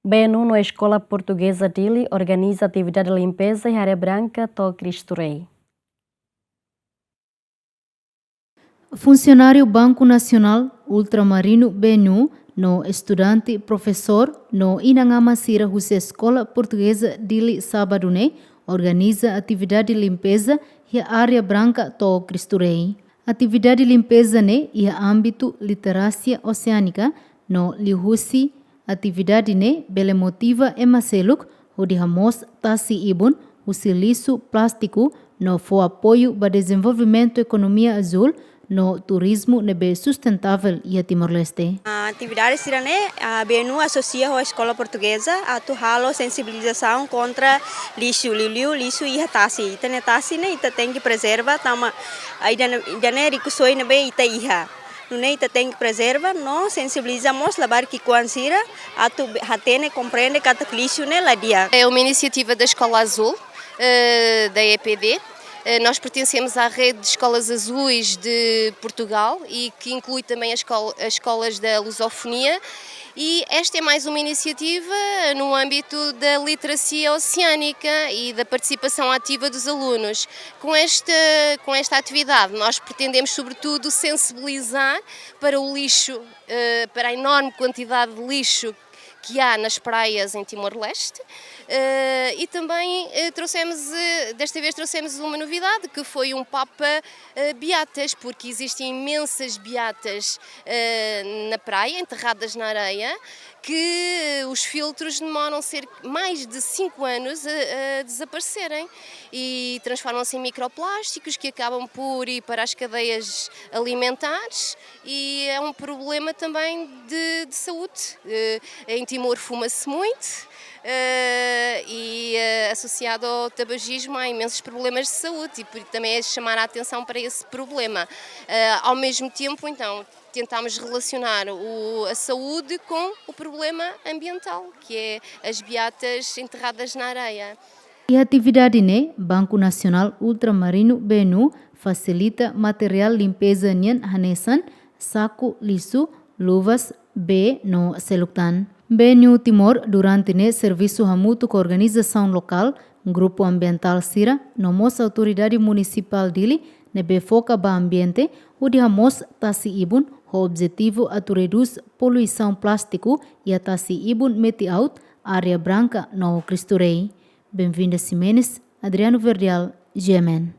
BNU, na Escola Portuguesa Dili, organiza atividade de limpeza em área branca do Cristo Rei. Funcionário Banco Nacional Ultramarino BNU, no estudante professor no Inangama Sira José Escola Portuguesa Dili sábado organiza atividade de limpeza e área branca do Cristo Rei. Atividade de limpeza e âmbito literacia oceânica no Lihusi, atividade bele motiva emaseluk onde hamos tasi ibun o siliço plástico no for apoio para desenvolvimento economia azul no turismo nebe sustentável e a Timor-Leste. A atividade sirane a BNU associa com a escola portuguesa a tuhalo sensibilização contra lixo, lixo e hatasi. Itane tasi ne ita tem que preservar tama ainda ne rikusoi nebe ita iha. Nune ita tem que preservar, no sensibilizamos labar que quansira a tu hatene compreende kata lixo ne ladia. É uma iniciativa da Escola Azul da EPD. Nós pertencemos à rede de escolas azuis de Portugal e que inclui também as escolas da lusofonia, e esta é mais uma iniciativa no âmbito da literacia oceânica e da participação ativa dos alunos. Com esta atividade nós pretendemos sobretudo sensibilizar para o lixo, para a enorme quantidade de lixo que há nas praias em Timor-Leste, e também desta vez trouxemos uma novidade, que foi um Papa Beatas, porque existem imensas beatas na praia, enterradas na areia, que os filtros demoram mais de 5 anos a desaparecerem e transformam-se em microplásticos que acabam por ir para as cadeias alimentares, e é um problema também de saúde. Em Timor fuma-se muito, e associado ao tabagismo há imensos problemas de saúde, e também é chamar a atenção para esse problema. Ao mesmo tempo, então, tentámos relacionar a saúde com o problema ambiental, que é as beatas enterradas na areia. E a atividade Banco Nacional Ultramarino BNU facilita material limpeza nyan hanesan, saco liso, luvas no Seluktan. BNU Timor, durante serviço hamuto com a organização local, Grupo Ambiental Sira, nomos autoridade municipal dele, nebe foca ba ambiente, o de hamos tasi ibun, o objetivo a reduzir poluição plástico e a tasi ibun meti out área branca no Cristo Rei. Bem-vindo a Ximenes, Adriano Verdial, GMN.